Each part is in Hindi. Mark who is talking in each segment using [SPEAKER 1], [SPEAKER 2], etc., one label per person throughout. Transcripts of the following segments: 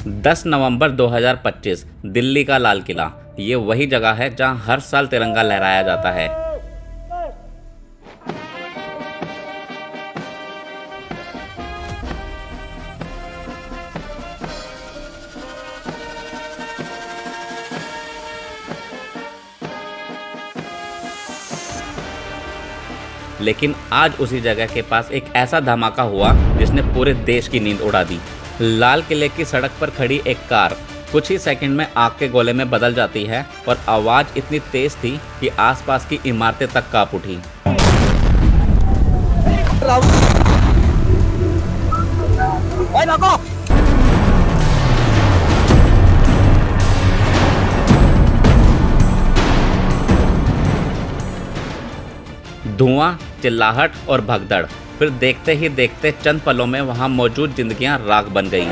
[SPEAKER 1] 10 नवंबर 2025 दिल्ली का लाल किला। ये वही जगह है जहां हर साल तिरंगा लहराया जाता है। लेकिन आज उसी जगह के पास एक ऐसा धमाका हुआ जिसने पूरे देश की नींद उड़ा दी। लाल किले की सड़क पर खड़ी एक कार कुछ ही सेकंड में आग के गोले में बदल जाती है और आवाज इतनी तेज थी कि आसपास की इमारतें तक कांप उठी। धुआं, चिल्लाहट और भगदड़, फिर देखते ही देखते चंद पलों में वहां मौजूद जिंदगियां राख बन गईं।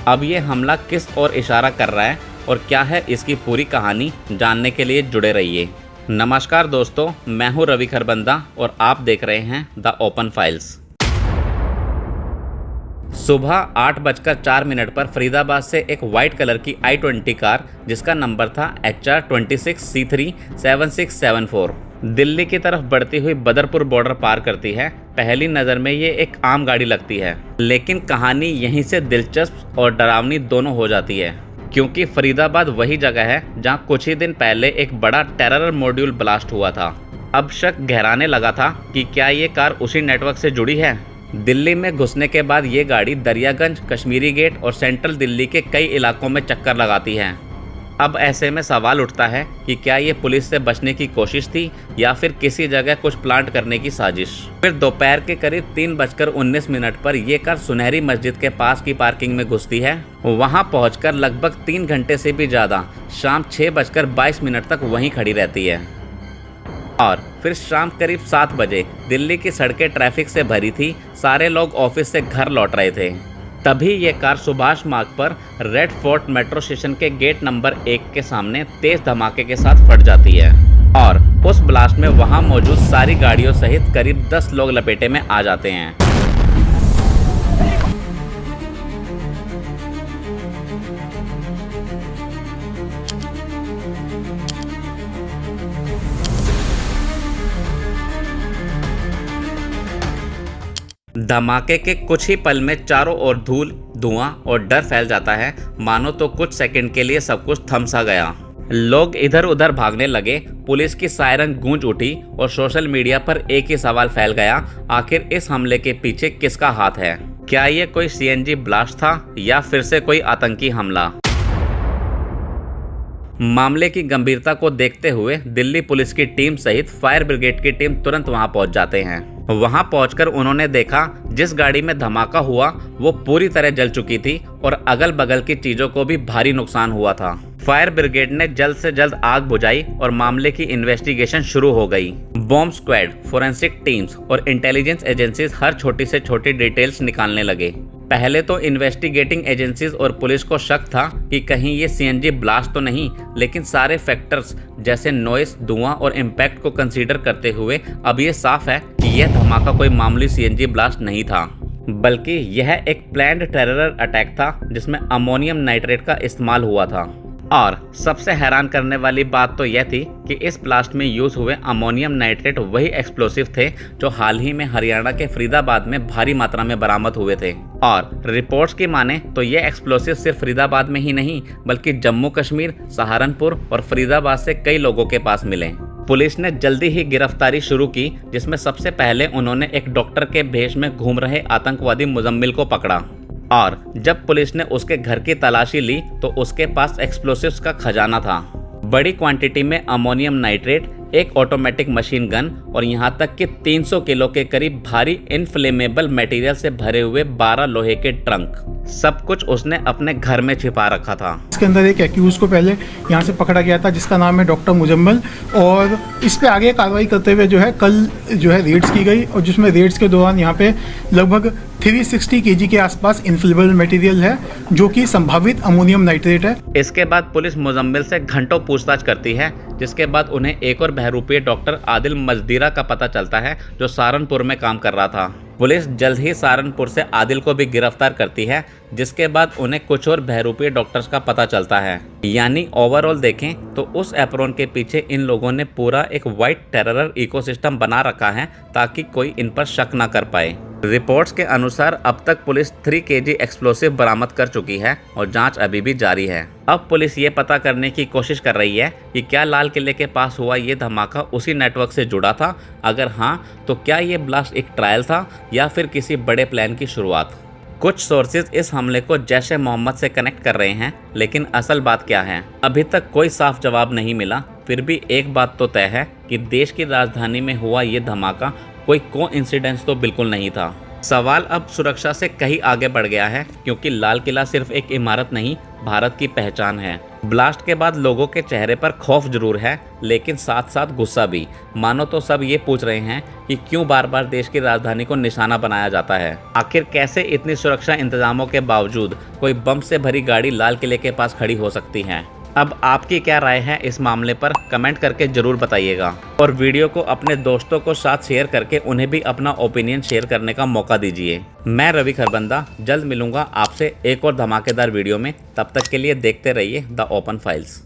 [SPEAKER 1] अब ये हमला किस ओर इशारा कर रहा है और क्या है इसकी पूरी कहानी, जानने के लिए जुड़े रहिए। नमस्कार दोस्तों, मैं हूं रवि खरबंदा और आप देख रहे हैं द ओपन फाइल्स। सुबह 8:04 पर फरीदाबाद से एक वाइट कलर की i20 कार जिसका नंबर था HR26C37674 दिल्ली की तरफ बढ़ती हुई बदरपुर बॉर्डर पार करती है। पहली नज़र में ये एक आम गाड़ी लगती है, लेकिन कहानी यहीं से दिलचस्प और डरावनी दोनों हो जाती है, क्योंकि फरीदाबाद वही जगह है जहां कुछ ही दिन पहले एक बड़ा टेरर मॉड्यूल ब्लास्ट हुआ था। अब शक गहराने लगा था कि क्या ये कार उसी नेटवर्क से जुड़ी है। दिल्ली में घुसने के बाद ये गाड़ी दरियागंज, कश्मीरी गेट और सेंट्रल दिल्ली के कई इलाकों में चक्कर लगाती है। अब ऐसे में सवाल उठता है कि क्या ये पुलिस से बचने की कोशिश थी या फिर किसी जगह कुछ प्लांट करने की साजिश। फिर दोपहर के करीब 3:19 पर यह कार सुनहरी मस्जिद के पास की पार्किंग में घुसती है। वहां पहुंचकर लगभग 3 घंटे से भी ज़्यादा शाम 6:22 तक वहीं खड़ी रहती है। और फिर शाम करीब 7 बजे दिल्ली की सड़कें ट्रैफिक से भरी थी, सारे लोग ऑफिस से घर लौट रहे थे। तभी ये कार सुभाष मार्ग पर रेड फोर्ट मेट्रो स्टेशन के गेट नंबर 1 के सामने तेज धमाके के साथ फट जाती है और उस ब्लास्ट में वहां मौजूद सारी गाड़ियों सहित करीब 10 लोग लपेटे में आ जाते हैं। धमाके के कुछ ही पल में चारों ओर धूल, धुआं और डर फैल जाता है, मानो तो कुछ सेकंड के लिए सब कुछ थम सा गया। लोग इधर उधर भागने लगे, पुलिस की सायरन गूंज उठी और सोशल मीडिया पर एक ही सवाल फैल गया, आखिर इस हमले के पीछे किसका हाथ है। क्या ये कोई CNG ब्लास्ट था या फिर से कोई आतंकी हमला। मामले की गंभीरता को देखते हुए दिल्ली पुलिस की टीम सहित फायर ब्रिगेड की टीम तुरंत वहां पहुंच जाते हैं। वहां पहुंचकर उन्होंने देखा जिस गाड़ी में धमाका हुआ वो पूरी तरह जल चुकी थी और अगल बगल की चीजों को भी भारी नुकसान हुआ था। फायर ब्रिगेड ने जल्द से जल्द आग बुझाई और मामले की इन्वेस्टिगेशन शुरू हो गई। बॉम्ब स्क्वाड, फोरेंसिक टीम्स और इंटेलिजेंस एजेंसीज हर छोटी से छोटी डिटेल्स निकालने लगे। पहले तो इन्वेस्टिगेटिंग एजेंसीज और पुलिस को शक था कि कहीं ये CNG ब्लास्ट तो नहीं, लेकिन सारे फैक्टर्स जैसे नॉइस, धुआं और इम्पैक्ट को कंसीडर करते हुए अब ये साफ है कि यह धमाका कोई मामूली CNG ब्लास्ट नहीं था, बल्कि यह एक प्लान्ड टेरर अटैक था जिसमें अमोनियम नाइट्रेट का इस्तेमाल हुआ था। और सबसे हैरान करने वाली बात तो यह थी कि इस ब्लास्ट में यूज हुए अमोनियम नाइट्रेट वही एक्सप्लोसिव थे जो हाल ही में हरियाणा के फरीदाबाद में भारी मात्रा में बरामद हुए थे। और रिपोर्ट्स की माने तो ये एक्सप्लोसिव सिर्फ फरीदाबाद में ही नहीं बल्कि जम्मू कश्मीर, सहारनपुर और फरीदाबाद से कई लोगों के पास मिले। पुलिस ने जल्दी ही गिरफ्तारी शुरू की, जिसमें सबसे पहले उन्होंने एक डॉक्टर के भेष में घूम रहे आतंकवादी मुजम्मिल को पकड़ा। और जब पुलिस ने उसके घर की तलाशी ली तो उसके पास एक्सप्लोसिव्स का खजाना था। बड़ी क्वांटिटी में अमोनियम नाइट्रेट, एक ऑटोमेटिक मशीन गन और यहाँ तक कि 300 किलो के करीब भारी इनफ्लेमेबल मटेरियल से भरे हुए 12 लोहे के ट्रंक, सब कुछ उसने अपने घर में छिपा रखा था।
[SPEAKER 2] इसके अंदर एक एक्यूज को पहले यहाँ से पकड़ा गया था जिसका नाम है डॉक्टर मुजम्मल, और इस पे आगे कार्रवाई करते हुए जो है कल जो है रेड्स की गई, और जिसमें रेड्स के दौरान यहाँ पे लगभग 360 केजी के आसपास इनफ्लेमेबल मटेरियल है जो कि संभावित अमोनियम नाइट्रेट है।
[SPEAKER 1] इसके बाद पुलिस मुजम्मिल से घंटों पूछताछ करती है, जिसके बाद उन्हें एक और बहरूपीय डॉक्टर आदिल मजदीरा का पता चलता है जो सहारनपुर में काम कर रहा था। पुलिस जल्द ही सहारनपुर से आदिल को भी गिरफ्तार करती है, जिसके बाद उन्हें कुछ और बहरूपीय डॉक्टर्स का पता चलता है। यानी ओवरऑल देखें तो उस एप्रोन के पीछे इन लोगों ने पूरा एक वाइट टेरर इकोसिस्टम बना रखा है ताकि कोई इन पर शक न कर पाए। रिपोर्ट्स के अनुसार अब तक पुलिस 3 केजी एक्सप्लोसिव बरामद कर चुकी है और जांच अभी भी जारी है। अब पुलिस ये पता करने की कोशिश कर रही है कि क्या लाल किले के पास हुआ ये धमाका उसी नेटवर्क से जुड़ा था, अगर हाँ तो क्या ये ब्लास्ट एक ट्रायल था या फिर किसी बड़े प्लान की शुरुआत। कुछ सोर्सेज इस हमले को जैश ए मोहम्मद से कनेक्ट कर रहे हैं, लेकिन असल बात क्या है अभी तक कोई साफ जवाब नहीं मिला। फिर भी एक बात तो तय है कि देश की राजधानी में हुआ ये धमाका कोई कोइंसिडेंस तो बिल्कुल नहीं था। सवाल अब सुरक्षा से कहीं आगे बढ़ गया है, क्योंकि लाल किला सिर्फ एक इमारत नहीं, भारत की पहचान है। ब्लास्ट के बाद लोगों के चेहरे पर खौफ जरूर है, लेकिन साथ साथ गुस्सा भी। मानो तो सब ये पूछ रहे हैं कि क्यों बार बार देश की राजधानी को निशाना बनाया जाता है। आखिर कैसे इतनी सुरक्षा इंतजामों के बावजूद कोई बम से भरी गाड़ी लाल किले के पास खड़ी हो सकती है। अब आपकी क्या राय है इस मामले पर, कमेंट करके जरूर बताइएगा, और वीडियो को अपने दोस्तों को साथ शेयर करके उन्हें भी अपना ओपिनियन शेयर करने का मौका दीजिए। मैं रवि खरबंदा जल्द मिलूंगा आपसे एक और धमाकेदार वीडियो में। तब तक के लिए देखते रहिए द ओपन फाइल्स।